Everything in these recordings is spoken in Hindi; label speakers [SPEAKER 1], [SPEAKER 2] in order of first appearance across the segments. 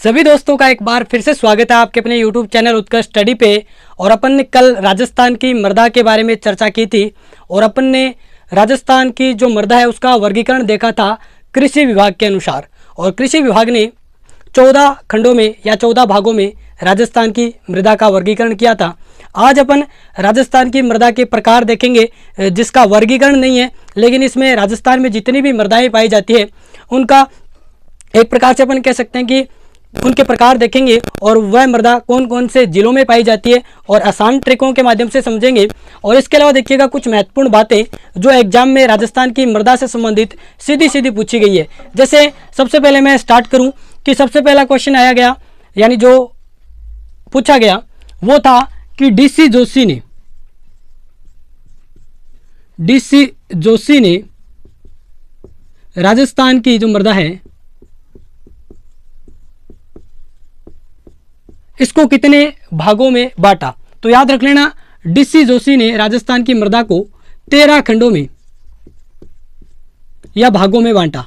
[SPEAKER 1] सभी दोस्तों का एक बार फिर से स्वागत है आपके अपने YouTube चैनल उत्कर्ष स्टडी पे। और अपन ने कल राजस्थान की मृदा के बारे में चर्चा की थी और अपन ने राजस्थान की जो मृदा है उसका वर्गीकरण देखा था कृषि विभाग के अनुसार। और कृषि विभाग ने 14 खंडों में या 14 भागों में राजस्थान की मृदा का वर्गीकरण किया था। आज अपन राजस्थान की मृदा के प्रकार देखेंगे जिसका वर्गीकरण नहीं है, लेकिन इसमें राजस्थान में जितनी भी मृदाएं पाई जाती है उनका एक प्रकार से अपन कह सकते हैं कि उनके प्रकार देखेंगे और वह मृदा कौन कौन से जिलों में पाई जाती है और आसान ट्रिकों के माध्यम से समझेंगे। और इसके अलावा देखिएगा कुछ महत्वपूर्ण बातें जो एग्जाम में राजस्थान की मृदा से संबंधित सीधी सीधी पूछी गई है। जैसे सबसे पहले मैं स्टार्ट करूं कि सबसे पहला क्वेश्चन आया गया यानी जो पूछा गया वो था कि डीसी जोशी ने राजस्थान की जो मृदा है इसको कितने भागों में बांटा। तो याद रख लेना डीसी जोशी ने राजस्थान की मृदा को 13 खंडों में या भागों में बांटा।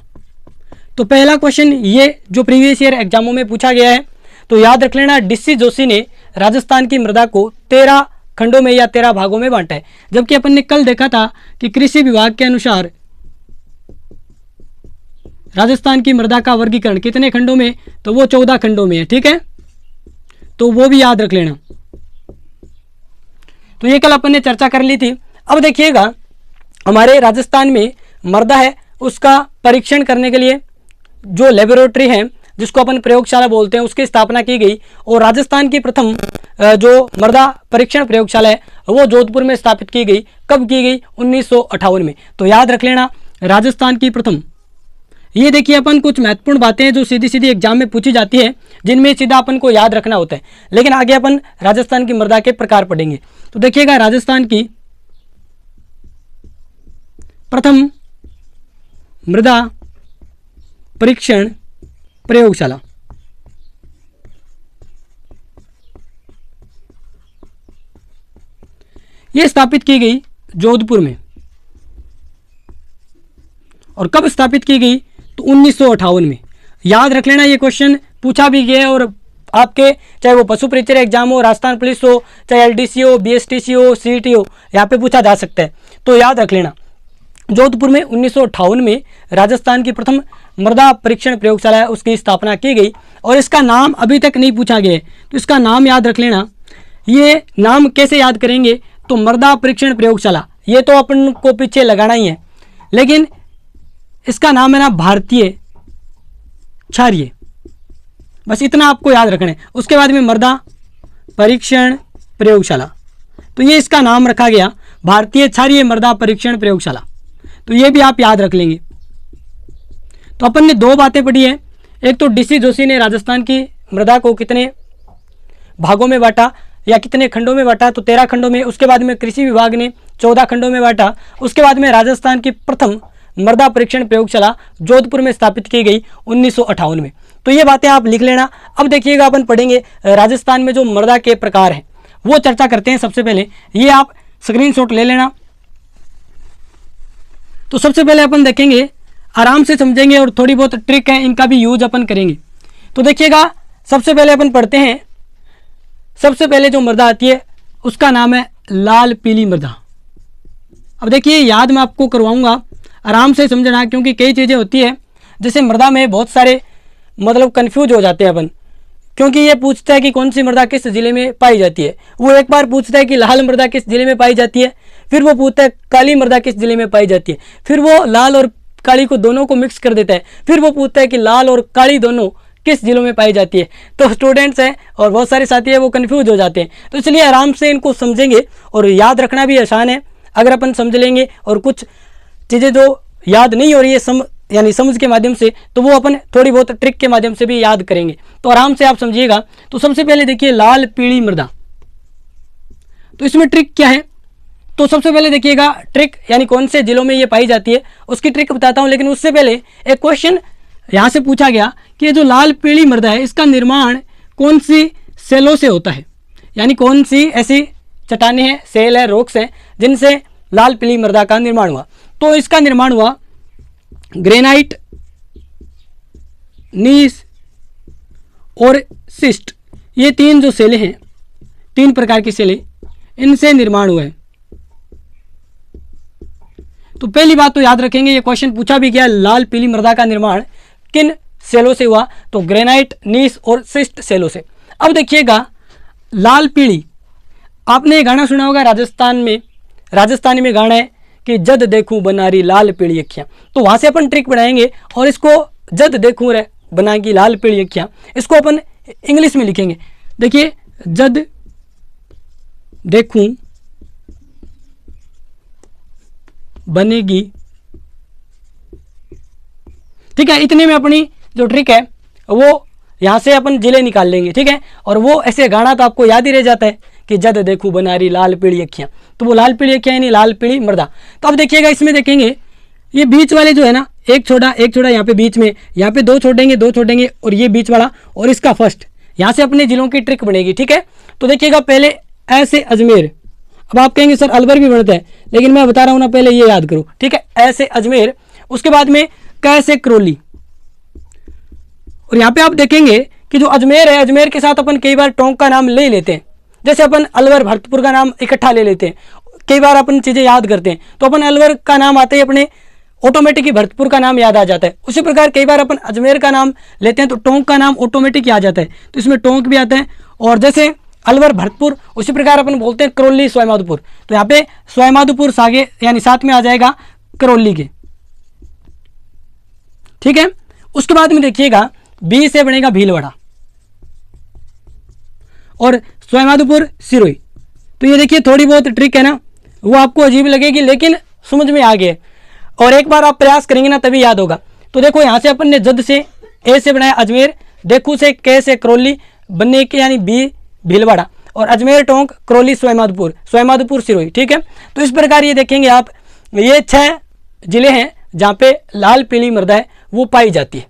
[SPEAKER 1] तो पहला क्वेश्चन ये जो प्रीवियस ईयर एग्जामों में पूछा गया है, तो याद रख लेना डीसी जोशी ने राजस्थान की मृदा को 13 खंडों में या 13 भागों में बांटा है। जबकि अपन ने कल देखा था कि कृषि विभाग के अनुसार राजस्थान की मृदा का वर्गीकरण कितने खंडों में, तो वो 14 खंडों में है। ठीक है, तो वो भी याद रख लेना। तो ये कल अपन ने चर्चा कर ली थी। अब देखिएगा हमारे राजस्थान में मृदा है उसका परीक्षण करने के लिए जो लेबोरेटरी है जिसको अपन प्रयोगशाला बोलते हैं उसकी स्थापना की गई। और राजस्थान की प्रथम जो मृदा परीक्षण प्रयोगशाला है वो जोधपुर में स्थापित की गई। कब की गई? 1958 में। तो याद रख लेना राजस्थान की प्रथम। ये देखिए अपन कुछ महत्वपूर्ण बातें हैं जो सीधी सीधी एग्जाम में पूछी जाती है जिनमें सीधा अपन को याद रखना होता है। लेकिन आगे अपन राजस्थान की मृदा के प्रकार पढ़ेंगे। तो देखिएगा राजस्थान की प्रथम मृदा परीक्षण प्रयोगशाला यह स्थापित की गई जोधपुर में। और कब स्थापित की गई? तो 1958 में। याद रख लेना ये क्वेश्चन पूछा भी गया है और आपके चाहे वो पशु परिचय एग्जाम हो, राजस्थान पुलिस हो, चाहे एलडीसी हो, बीएसटीसी हो, सीईटी हो, यहाँ पे पूछा जा सकता है। तो याद रख लेना जोधपुर में 1958 में राजस्थान की प्रथम मृदा परीक्षण प्रयोगशाला है उसकी स्थापना की गई। और इसका नाम अभी तक नहीं पूछा गया है, तो इसका नाम याद रख लेना। ये नाम कैसे याद करेंगे? तो मृदा परीक्षण प्रयोगशाला ये तो अपन को पीछे लगाना ही है, लेकिन इसका नाम है ना भारतीय क्षारीय। बस इतना आपको याद रखना है। उसके बाद में मृदा परीक्षण प्रयोगशाला, तो ये इसका नाम रखा गया भारतीय क्षारीय मृदा परीक्षण प्रयोगशाला। तो ये भी आप याद रख लेंगे। तो अपन ने दो बातें पढ़ी है, एक तो डीसी जोशी ने राजस्थान की मृदा को कितने भागों में बांटा या कितने खंडों में बांटा, तो 13 खंडों में। उसके बाद में कृषि विभाग ने 14 खंडों में बांटा। उसके बाद में राजस्थान की प्रथम मृदा परीक्षण प्रयोगशाला जोधपुर में स्थापित की गई 1958 में। तो ये बातें आप लिख लेना। अब देखिएगा अपन पढ़ेंगे राजस्थान में जो मृदा के प्रकार हैं वो चर्चा करते हैं। सबसे पहले ये आप स्क्रीनशॉट ले लेना। तो सबसे पहले अपन देखेंगे, आराम से समझेंगे और थोड़ी बहुत ट्रिक है इनका भी यूज अपन करेंगे। तो देखिएगा सबसे पहले अपन पढ़ते हैं, सबसे पहले जो मृदा आती है उसका नाम है लाल पीली मृदा। अब देखिए याद मैं आपको करवाऊंगा, आराम से समझना, क्योंकि कई चीज़ें होती है जैसे मृदा में बहुत सारे मतलब कंफ्यूज हो जाते हैं अपन, क्योंकि ये पूछता है कि कौन सी मृदा किस जिले में पाई जाती है। वो एक बार पूछता है कि लाल मृदा किस जिले में पाई जाती है, फिर वो पूछता है काली मृदा किस जिले में पाई जाती है, फिर वो लाल और काली को दोनों को मिक्स कर देता है, फिर वो पूछता है कि लाल और काली दोनों किस जिलों में पाई जाती है। तो स्टूडेंट्स हैं और बहुत सारे साथी हैं वो कंफ्यूज हो जाते हैं। तो इसलिए आराम से इनको समझेंगे और याद रखना भी आसान है अगर अपन समझ लेंगे। और कुछ चीज़ें जो याद नहीं हो रही है यानी समझ के माध्यम से, तो वो अपन थोड़ी बहुत ट्रिक के माध्यम से भी याद करेंगे। तो आराम से आप समझिएगा। तो सबसे पहले देखिए लाल पीली मृदा, तो इसमें ट्रिक क्या है? तो सबसे पहले देखिएगा ट्रिक यानी कौन से जिलों में ये पाई जाती है उसकी ट्रिक बताता हूँ। लेकिन उससे पहले एक क्वेश्चन यहाँ से पूछा गया कि ये जो लाल पीली मृदा है इसका निर्माण कौन सी सेलों से होता है, यानी कौन सी ऐसी चट्टानें हैं, सेल है, रॉक्स हैं जिनसे लाल पीली मृदा का निर्माण हुआ। तो इसका निर्माण हुआ ग्रेनाइट, नीस और सिस्ट, ये तीन जो सेलें हैं, तीन प्रकार की सेलें, इनसे निर्माण हुआ है। तो पहली बात तो याद रखेंगे, ये क्वेश्चन पूछा भी गया, लाल पीली मृदा का निर्माण किन सेलों से हुआ? तो ग्रेनाइट, नीस और सिस्ट सेलों से। अब देखिएगा लाल पीली, आपने ये गाना सुना होगा राजस्थानी में गाना है कि जद देखूं बनारी लाल पीली अखियां। तो वहां से अपन ट्रिक बनाएंगे और इसको जद देखूं रे बना की लाल पीली अखियां, इसको अपन इंग्लिश में लिखेंगे। देखिए जद देखूं बनेगी, ठीक है। इतने में अपनी जो ट्रिक है वो यहां से अपन जिले निकाल लेंगे, ठीक है। और वो ऐसे गाना तो आपको याद ही रह जाता है कि जद देखूं बनारी लाल पीली अखियां, तो वो लाल पीली अखियां यानी लाल पीली मृदा। तो अब देखिएगा इसमें देखेंगे ये बीच वाले जो है ना, एक छोटा यहाँ पे बीच में, यहाँ पे दो छोड़ेंगे और ये बीच वाला और इसका फर्स्ट, यहाँ से अपने जिलों की ट्रिक बनेगी, ठीक है। तो देखिएगा पहले ऐसे अजमेर, अब आप कहेंगे सर अलवर भी बनता है, लेकिन मैं बता रहा हूँ ना, पहले ये याद करो, ठीक है। ऐसे अजमेर, उसके बाद में कैसे करौली, और यहाँ पे आप देखेंगे कि जो अजमेर है, अजमेर के साथ अपन कई बार टोंक का नाम ले लेते हैं, जैसे अपन अलवर भरतपुर का नाम इकट्ठा ले लेते हैं, कई बार अपन चीज़ें याद करते हैं, तो अपन अलवर का नाम आते ही अपने ऑटोमेटिक ही भरतपुर का नाम याद आ जाता है। उसी प्रकार कई बार अपन अजमेर का नाम लेते हैं तो टोंक का नाम ऑटोमेटिक याद आ जाता है, तो इसमें टोंक भी आता है। और जैसे अलवर भरतपुर, उसी प्रकार अपन बोलते हैं करौली सवाईमाधोपुर, तो यहाँ पे सवाईमाधोपुर सागे यानी साथ में आ जाएगा करौली के, ठीक है। उसके बाद में देखिएगा बी से बनेगा भीलवाड़ा और सवाईमाधोपुर सिरोही। तो ये देखिए थोड़ी बहुत ट्रिक है ना, वो आपको अजीब लगेगी लेकिन समझ में आ गया, और एक बार आप प्रयास करेंगे ना तभी याद होगा। तो देखो यहाँ से अपन ने जद से ए से बनाया अजमेर, देखू से के से करौली, बनने के यानी बी भीलवाड़ा, और अजमेर टोंक करौली सवाईमाधोपुर सिरोही, ठीक है। तो इस प्रकार ये देखेंगे आप, ये 6 जिले हैं जहाँ पे लाल पीली मृदा है वो पाई जाती है,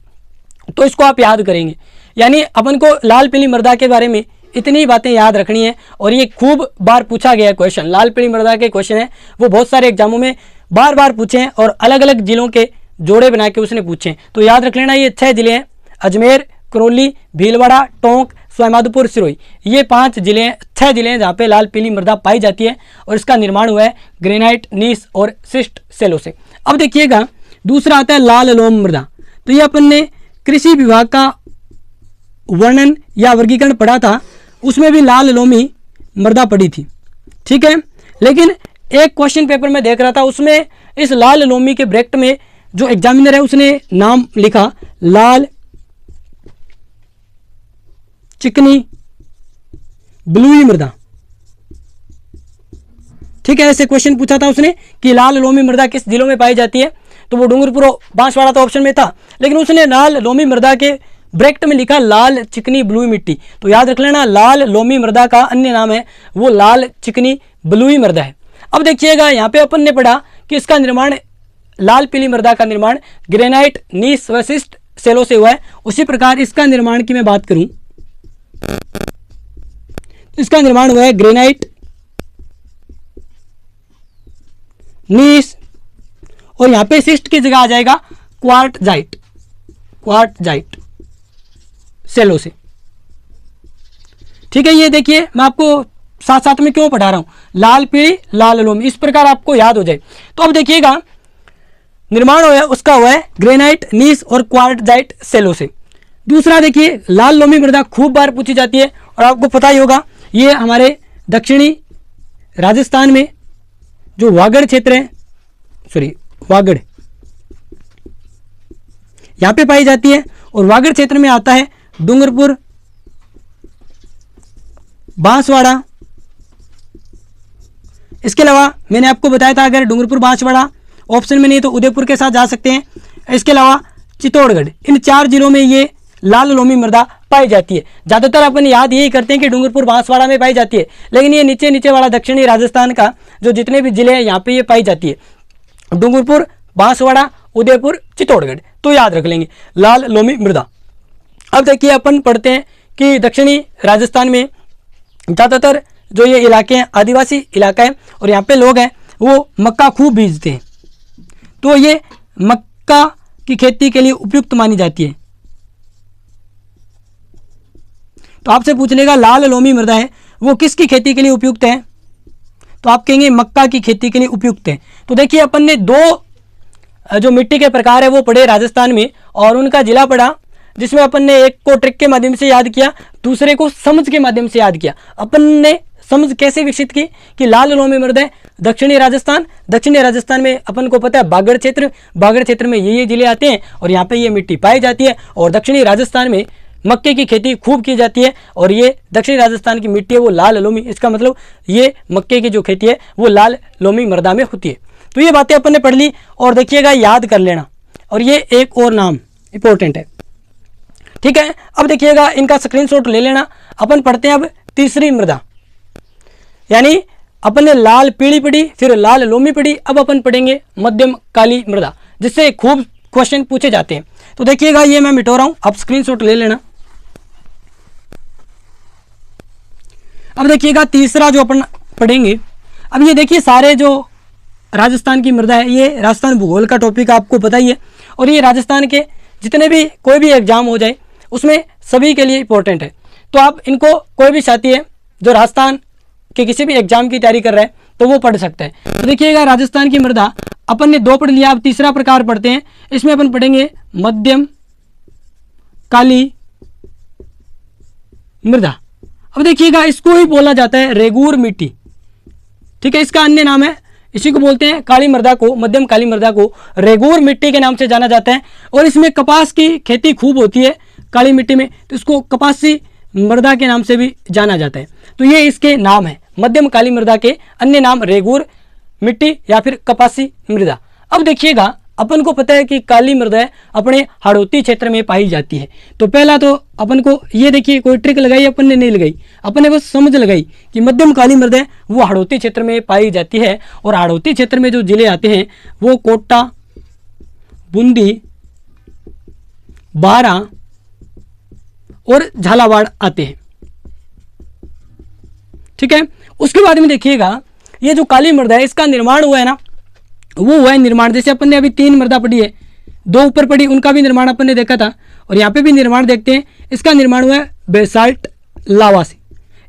[SPEAKER 1] तो इसको आप याद करेंगे। यानी अपन को लाल पीली मृदा के बारे में इतनी बातें याद रखनी है, और ये खूब बार पूछा गया क्वेश्चन, लाल पीली मृदा के क्वेश्चन है वो बहुत सारे एग्जामों में बार बार पूछे हैं और अलग अलग जिलों के जोड़े बना के उसने पूछे हैं। तो याद रख लेना, ये 6 जिले हैं, अजमेर, करौली, भीलवाड़ा, टोंक, सवाईमाधोपुर, सिरोही, ये 5 जिले हैं, 6 जिले हैं जहाँ पे लाल पीली मृदा पाई जाती है, और इसका निर्माण हुआ है ग्रेनाइट, नीस और सिस्ट सेलों से। अब देखिएगा दूसरा आता है लाल लोम मृदा। तो ये अपन ने कृषि विभाग का वर्णन या वर्गीकरण पढ़ा था, उसमें भी लाल लोमी मृदा पड़ी थी, ठीक है। लेकिन एक क्वेश्चन पेपर में देख रहा था, उसमें इस लाल लोमी के ब्रैकेट में जो एग्जामिनर है उसने नाम लिखा लाल चिकनी बलुई मृदा, ठीक है। ऐसे क्वेश्चन पूछा था उसने कि लाल लोमी मृदा किस जिलों में पाई जाती है, तो वो डूंगरपुर बांसवाड़ा तो ऑप्शन में था, लेकिन उसने लाल लोमी मृदा के ब्रैकेट में लिखा लाल चिकनी बलुई मिट्टी। तो याद रख लेना, लाल लोमी मृदा का अन्य नाम है वो लाल चिकनी बलुई मृदा है। अब देखिएगा यहाँ पे अपन ने पढ़ा कि इसका निर्माण, लाल पीली मृदा का निर्माण ग्रेनाइट, नीस व सिस्ट सेलों से हुआ है। उसी प्रकार इसका निर्माण की मैं बात करूं, इसका निर्माण हुआ है ग्रेनाइट, नीस, और यहाँ पे सिस्ट की जगह आ जाएगा क्वार्टजाइट सेलों से, ठीक है। ये देखिए मैं आपको साथ साथ में क्यों पढ़ा रहा हूं, लाल पीली लाल लोमी, इस प्रकार आपको याद हो जाए। तो अब देखिएगा निर्माण हुआ है उसका हुआ है ग्रेनाइट, नीस और क्वार्टजाइट सेलों से। दूसरा देखिए लाल लोमी मृदा खूब बार पूछी जाती है, और आपको पता ही होगा ये हमारे दक्षिणी राजस्थान में जो वागड़ क्षेत्र है, वागड़ यहाँ पे पाई जाती है, और वागड़ क्षेत्र में आता है डूंगरपुर, बांसवाड़ा। इसके अलावा मैंने आपको बताया था अगर डूंगरपुर बांसवाड़ा ऑप्शन में नहीं तो उदयपुर के साथ जा सकते हैं। इसके अलावा चित्तौड़गढ़, इन 4 जिलों में ये लाल लोमी मृदा पाई जाती है। ज़्यादातर अपन याद यही करते हैं कि डूंगरपुर बांसवाड़ा में पाई जाती है, लेकिन ये नीचे वाला दक्षिणी राजस्थान का जो जितने भी जिले हैं यहाँ पे ये पाई जाती है, डूंगरपुर, बांसवाड़ा, उदयपुर, चित्तौड़गढ़। तो याद रख लेंगे लाल लोमी मृदा। अब देखिए अपन पढ़ते हैं कि दक्षिणी राजस्थान में ज़्यादातर जो ये इलाके हैं आदिवासी इलाका है, और यहाँ पे लोग हैं वो मक्का खूब बीजते हैं, तो ये मक्का की खेती के लिए उपयुक्त मानी जाती है। तो आपसे पूछ लेगा लाल लोमी मृदा है वो किसकी खेती के लिए उपयुक्त है, तो आप कहेंगे मक्का की खेती के लिए उपयुक्त है। तो देखिए अपन ने दो जो मिट्टी के प्रकार है वो पढ़े राजस्थान में, और उनका जिला पढ़ा, जिसमें अपन ने एक को ट्रिक के माध्यम से याद किया, दूसरे को समझ के माध्यम से याद किया। अपन ने समझ कैसे विकसित की कि लाल लोमी मृदा है दक्षिणी राजस्थान में अपन को पता है बागड़ क्षेत्र में ये जिले आते हैं और यहाँ पे ये मिट्टी पाई जाती है, और दक्षिणी राजस्थान में मक्के की खेती खूब की जाती है, और ये दक्षिणी राजस्थान की मिट्टी है वो लाल लोमी, इसका मतलब ये मक्के की जो खेती है वो लाल लोमी मृदा में होती है। तो ये बातें अपन ने पढ़ ली, और देखिएगा याद कर लेना, और ये एक और नाम इंपॉर्टेंट है, ठीक है। अब देखिएगा इनका स्क्रीनशॉट ले लेना। अपन पढ़ते हैं अब तीसरी मृदा, यानी अपन ने लाल पीली पढ़ी, फिर लाल लोमी पढ़ी, अब अपन पढ़ेंगे मध्यम काली मृदा, जिससे खूब क्वेश्चन पूछे जाते हैं। तो देखिएगा ये मैं मिटो रहा हूं, आप स्क्रीनशॉट ले लेना। अब देखिएगा तीसरा जो अपन पढ़ेंगे, अब ये देखिए सारे जो राजस्थान की मृदा है ये राजस्थान भूगोल का टॉपिक आपको पता ही है, और ये राजस्थान के जितने भी कोई भी एग्जाम हो जाए उसमें सभी के लिए इंपॉर्टेंट है। तो आप इनको कोई भी साथी है जो राजस्थान के किसी भी एग्जाम की तैयारी कर रहा है तो वो पढ़ सकता है। तो देखिएगा राजस्थान की मृदा अपन ने दो पढ़ लिया, अब तीसरा प्रकार पढ़ते हैं। इसमें अपन पढ़ेंगे मध्यम काली मृदा। अब देखिएगा इसको ही बोला जाता है रेगूर मिट्टी, ठीक है, इसका अन्य नाम है, इसी को बोलते हैं काली मृदा को, मध्यम काली मृदा को रेगूर मिट्टी के नाम से जाना जाता है। और इसमें कपास की खेती खूब होती है काली मिट्टी में, तो इसको कपासी मृदा के नाम से भी जाना जाता है। तो ये इसके नाम है, मध्यम काली मृदा के अन्य नाम रेगूर मिट्टी या फिर कपासी मृदा। अब देखिएगा अपन को पता है कि काली मृदा अपने हाड़ौती क्षेत्र में पाई जाती है। तो पहला तो अपन को ये देखिए कोई ट्रिक लगाई अपन ने नहीं लगाई, अपन ने बस समझ लगाई कि मध्यम काली मृदा वो हाड़ौती क्षेत्र में पाई जाती है, और हाड़ौती क्षेत्र में जो जिले आते हैं वो कोटा, बूंदी, बारा और झालावाड़ आते हैं, ठीक है। उसके बाद में देखिएगा ये जो काली मृदा है इसका निर्माण हुआ है ना, वो हुआ है निर्माण, जैसे अपन ने अभी 3 मृदा पढ़ी है, 2 ऊपर पढ़ी, उनका भी निर्माण अपन ने देखा था, और यहाँ पे भी निर्माण देखते हैं। इसका निर्माण हुआ है बेसाल्ट लावा से,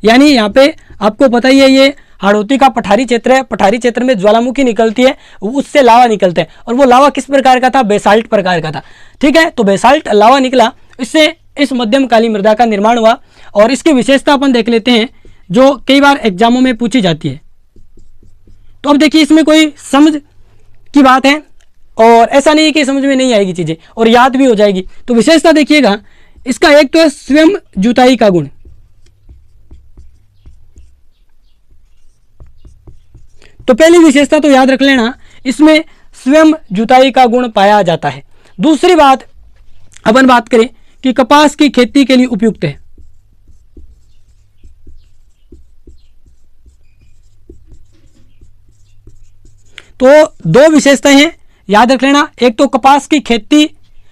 [SPEAKER 1] यानी यहाँ पे आपको पता ही है ये हाड़ौती का पठारी क्षेत्र है, पठारी क्षेत्र में ज्वालामुखी निकलती है, उससे लावा निकलता है, और वो लावा किस प्रकार का था, बेसाल्ट प्रकार का था, ठीक है। तो बेसाल्ट लावा निकला, इससे इस मध्यम काली मृदा का निर्माण हुआ। और इसकी विशेषता अपन देख लेते हैं जो कई बार एग्जामों में पूछी जाती है। तो अब देखिए इसमें कोई समझ की बात है, और ऐसा नहीं है कि समझ में नहीं आएगी चीजें और याद भी हो जाएगी। तो विशेषता देखिएगा इसका एक तो है स्वयं जुताई का गुण, तो पहली विशेषता तो याद रख लेना, इसमें स्वयं जुताई का गुण पाया जाता है। दूसरी बात अपन बात करें कि कपास की खेती के लिए उपयुक्त है। तो 2 विशेषताएं हैं, याद रख लेना, एक तो कपास की खेती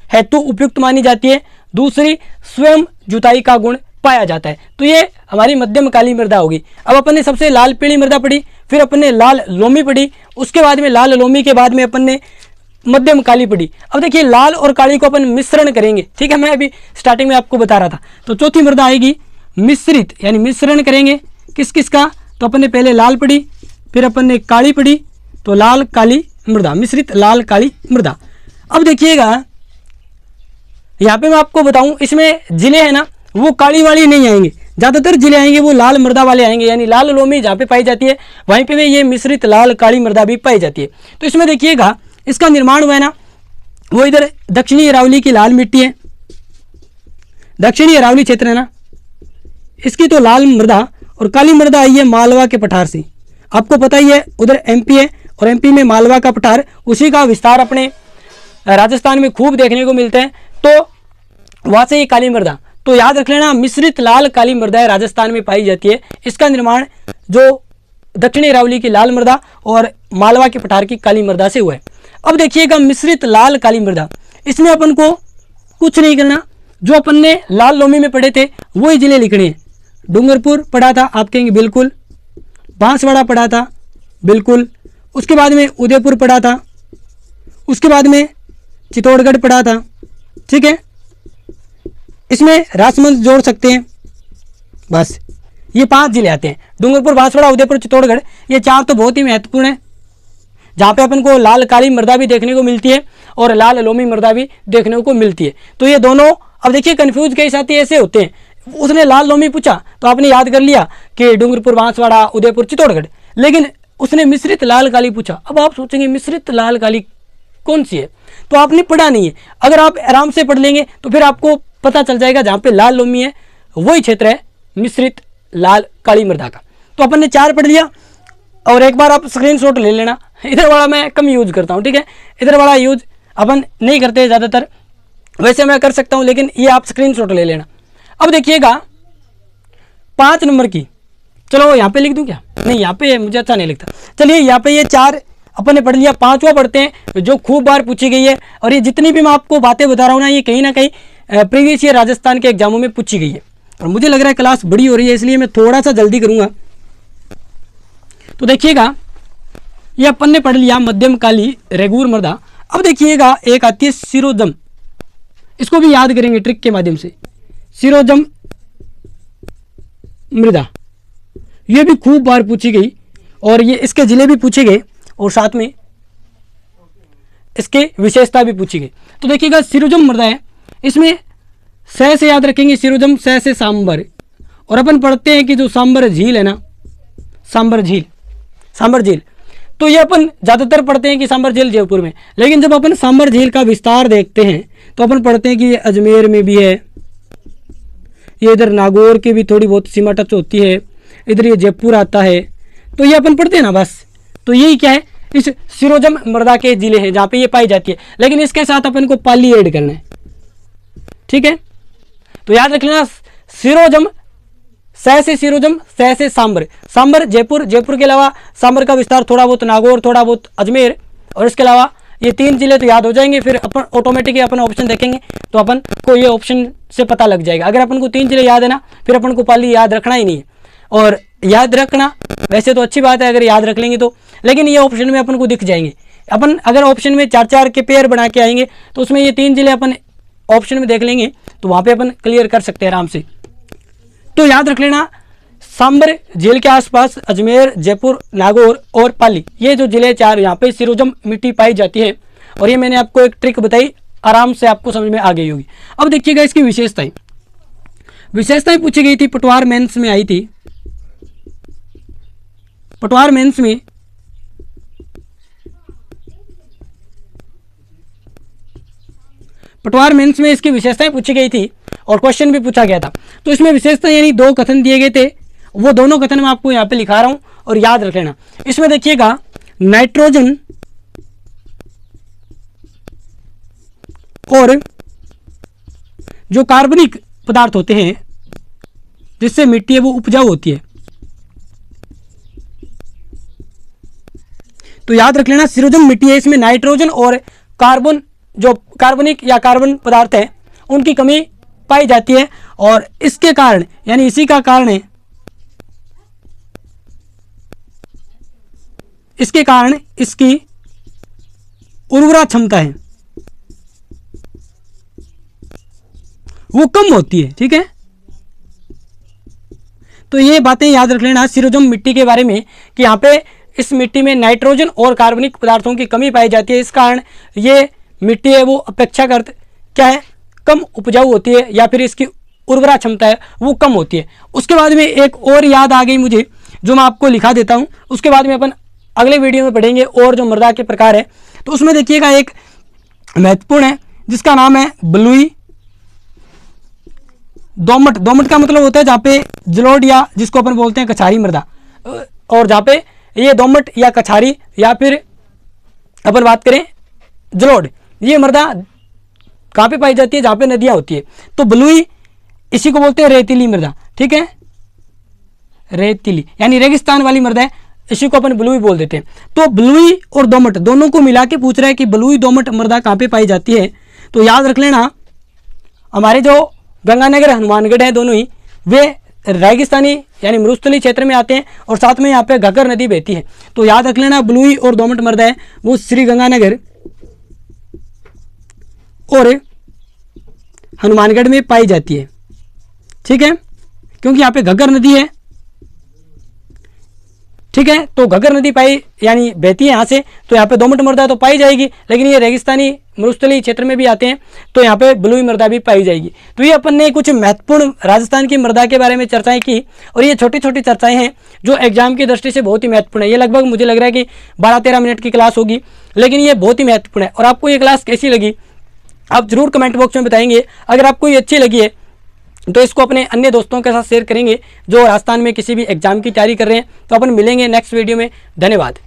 [SPEAKER 1] हेतु उपयुक्त मानी जाती है, दूसरी स्वयं जुताई का गुण पाया जाता है। तो ये हमारी मध्यम काली मृदा होगी। अब अपन ने सबसे लाल पीली मृदा पढ़ी, फिर अपन ने लाल लोमी पढ़ी, उसके बाद में लाल लोमी के बाद में अपन ने मध्यम काली पढ़ी। अब देखिए लाल और काली को अपन मिश्रण करेंगे, ठीक है, मैं अभी स्टार्टिंग में आपको बता रहा था। तो चौथी मृदा आएगी मिश्रित, यानी मिश्रण करेंगे किस किस का, तो अपन ने पहले लाल पढ़ी, फिर अपन ने काली पढ़ी, तो लाल काली मृदा, मिश्रित लाल काली मृदा। अब देखिएगा यहाँ पे मैं आपको बताऊं, इसमें जिले हैं ना वो काली वाली नहीं आएंगे, ज़्यादातर जिले आएंगे वो लाल मृदा वाले आएंगे, यानी लाल लोमी जहाँ पे पाई जाती है वहीं पे भी ये मिश्रित लाल काली मृदा भी पाई जाती है। तो इसमें देखिएगा इसका निर्माण हुआ है ना, वो इधर दक्षिणी अरावली की लाल मिट्टी है, दक्षिणी अरावली क्षेत्र है ना, इसकी तो लाल मृदा, और काली मृदा आई है मालवा के पठार से। आपको पता ही है उधर एमपी है, और एमपी में मालवा का पठार, उसी का विस्तार अपने राजस्थान में खूब देखने को मिलते हैं, तो वहाँ से ये काली मृदा। तो याद रख लेना मिश्रित लाल काली मृदा राजस्थान में पाई जाती है। इसका निर्माण जो दक्षिणी अरावली की लाल मृदा और मालवा के पठार की काली मृदा से हुआ है। अब देखिएगा मिश्रित लाल काली मृदा, इसमें अपन को कुछ नहीं करना, जो अपन ने लाल लोमी में पढ़े थे वही जिले लिखने हैं। डूंगरपुर पढ़ा था, आप कहेंगे बिल्कुल, बांसवाड़ा पढ़ा था बिल्कुल, उसके बाद में उदयपुर पढ़ा था, उसके बाद में चित्तौड़गढ़ पढ़ा था, ठीक है। इसमें राजसमंद जोड़ सकते हैं, बस ये 5 जिले आते हैं, डूंगरपुर, बांसवाड़ा, उदयपुर, चित्तौड़गढ़। ये 4 तो बहुत ही महत्वपूर्ण है, जहाँ पे अपन को लाल काली मृदा भी देखने को मिलती है और लाल लोमी मृदा भी देखने को मिलती है। तो ये दोनों, अब देखिए कन्फ्यूज कई साथी ऐसे होते हैं, उसने लाल लोमी पूछा तो आपने याद कर लिया कि डूंगरपुर, बांसवाड़ा, उदयपुर, चित्तौड़गढ़, लेकिन उसने मिश्रित लाल काली पूछा। अब आप सोचेंगे मिश्रित लाल काली कौन सी है, तो आपने पढ़ा नहीं है। अगर आप आराम से पढ़ लेंगे तो फिर आपको पता चल जाएगा जहाँ पे लाल लोमी है वही क्षेत्र है मिश्रित लाल काली मृदा का। तो अपन ने 4 पढ़ लिया, और एक बार आप स्क्रीनशॉट ले लेना। इधर वाला मैं कम यूज करता हूँ, ठीक है, इधर वाला यूज अपन नहीं करते ज़्यादातर, वैसे मैं कर सकता हूँ, लेकिन ये आप स्क्रीनशॉट ले लेना। अब देखिएगा 5 नंबर की, चलो यहाँ पे लिख दूँ क्या, नहीं यहाँ पे मुझे अच्छा नहीं लगता, चलिए यहाँ पे ये 4 अपन ने पढ़ लिया। 5वां पढ़ते हैं जो खूब बार पूछी गई है, और ये जितनी भी मैं आपको बातें बता रहा हूँ ना कहीं प्रीवियस ईयर राजस्थान के एग्जामों में पूछी गई है, और मुझे लग रहा है क्लास बड़ी हो रही है इसलिए मैं थोड़ा सा जल्दी करूँगा। तो देखिएगा ये अपन ने पढ़ लिया मध्यम काली रेगूर मृदा। अब देखिएगा एक आती है सिरोजम, इसको भी याद करेंगे ट्रिक के माध्यम से। सिरोजम मृदा ये भी खूब बार पूछी गई, और ये इसके जिले भी पूछे गए, और साथ में इसके विशेषता भी पूछी गई। तो देखिएगा सिरोजम मृदा है, इसमें स से याद रखेंगे सिरोजम, स से सांबर, और अपन पढ़ते हैं कि जो सांबर झील है ना, सांबर झील, तो ये अपन ज़्यादातर पढ़ते हैं कि सांबर झील जयपुर में, लेकिन जब अपन सांबर झील का विस्तार देखते हैं तो अपन पढ़ते हैं कि ये अजमेर में भी है, ये इधर नागौर की भी थोड़ी बहुत सीमा टच होती है, इधर ये जयपुर आता है, तो ये अपन पढ़ते हैं ना बस। तो यही क्या है, इस सिरोजम मृदा के जिले हैं जहाँ पे ये पाई जाती है, लेकिन इसके साथ अपन को पाली ऐड करना है, ठीक है। तो याद रख लेना सिरोजम, स से सिरोजम, स से सांबर, सांबर जयपुर, जयपुर के अलावा सांबर का विस्तार थोड़ा बहुत नागौर, थोड़ा बहुत अजमेर, और इसके अलावा ये 3 जिले तो याद हो जाएंगे। फिर अपन ऑटोमेटिकली अपन ऑप्शन देखेंगे तो अपन को ये ऑप्शन से पता लग जाएगा। अगर अपन को 3 जिले याद है ना, फिर अपन को पाली याद रखना ही नहीं है, और याद रखना वैसे तो अच्छी बात है अगर याद रख लेंगे तो, लेकिन ये ऑप्शन में अपन को दिख जाएंगे। अपन अगर ऑप्शन में 4-4 के पेयर बना के आएंगे तो उसमें ये 3 जिले अपन ऑप्शन में देख लेंगे, तो वहाँ पे अपन क्लियर कर सकते हैं आराम से। तो याद रख लेना सांबर झील के आसपास अजमेर, जयपुर, नागौर और पाली, ये जो जिले 4 यहाँ पे सिरोजम मिट्टी पाई जाती है, और ये मैंने आपको एक ट्रिक बताई, आराम से आपको समझ में आ गई होगी। अब देखिएगा इसकी विशेषताएं पूछी गई थी, पटवार मेंस में आई थी। पटवार मेंस में इसकी विशेषताएं पूछी गई थी और क्वेश्चन भी पूछा गया था। तो इसमें विशेषता यानी 2 कथन दिए गए थे, वो दोनों कथन मैं आपको यहाँ पे लिखा रहा हूं और याद रख लेना। इसमें देखिएगा नाइट्रोजन और जो कार्बनिक पदार्थ होते हैं जिससे मिट्टी है वो उपजाऊ होती है। तो याद रख लेना सिरोजम मिट्टी है, इसमें नाइट्रोजन और कार्बन, जो कार्बनिक या कार्बन पदार्थ है उनकी कमी पाई जाती है, और इसके कारण यानी इसी का कारण है, इसके कारण इसकी उर्वरा क्षमता है वो कम होती है, ठीक है। तो ये बातें याद रख लेना सिरोजम मिट्टी के बारे में कि यहाँ पे इस मिट्टी में नाइट्रोजन और कार्बनिक पदार्थों की कमी पाई जाती है, इस कारण ये मिट्टी है वो अपेक्षाकृत क्या है, कम उपजाऊ होती है, या फिर इसकी उर्वरा क्षमता है वो कम होती है। उसके बाद में एक और याद आ गई मुझे, जो मैं आपको लिखा देता हूँ, उसके बाद में अपन अगले वीडियो में पढ़ेंगे और जो मृदा के प्रकार है। तो उसमें देखिएगा एक महत्वपूर्ण है जिसका नाम है बलुई दोमट। दोमट का मतलब होता है जहाँ पे जलोढ़ या जिसको अपन बोलते हैं कछारी मृदा, और जहाँ पे ये दोमट या कछारी या फिर अपन बात करें जलोढ़, ये मृदा कहाँ पे पाई जाती है, जहाँ पे नदियाँ होती है। तो बलुई इसी को बोलते हैं रेतीली मृदा, ठीक है, रेतीली यानी रेगिस्तान वाली मृदा है, इसी को अपन बलुई बोल देते हैं। तो बलुई और दोमट दोनों को मिला के पूछ रहा है कि बलुई दोमट मृदा कहाँ पे पाई जाती है। तो याद रख लेना हमारे जो गंगानगर हनुमानगढ़ है दोनों ही वे रेगिस्तानी यानी मरुस्थली क्षेत्र में आते हैं, और साथ में यहाँ पे घग्गर नदी बहती है। तो याद रख लेना बलुई और दोमट मृदा है वो श्री गंगानगर और हनुमानगढ़ में पाई जाती है, ठीक है। क्योंकि यहाँ पे घग्गर नदी है, ठीक है। तो घग्गर नदी पाई यानी बहती है यहाँ से, तो यहाँ पे दोमट मृदा तो पाई जाएगी, लेकिन ये रेगिस्तानी मरुस्थलीय क्षेत्र में भी आते हैं, तो यहाँ पे बलुई मृदा भी पाई जाएगी। तो ये अपन ने कुछ महत्वपूर्ण राजस्थान की मृदा के बारे में चर्चाएं की, और ये छोटी छोटी चर्चाएं हैं जो एग्जाम की दृष्टि से बहुत ही महत्वपूर्ण है। ये लगभग मुझे लग रहा है कि 12-13 मिनट की क्लास होगी, लेकिन ये बहुत ही महत्वपूर्ण है। और आपको ये क्लास कैसी लगी आप जरूर कमेंट बॉक्स में बताएंगे। अगर आपको ये अच्छी लगी है तो इसको अपने अन्य दोस्तों के साथ शेयर करेंगे जो राजस्थान में किसी भी एग्जाम की तैयारी कर रहे हैं। तो अपन मिलेंगे नेक्स्ट वीडियो में। धन्यवाद।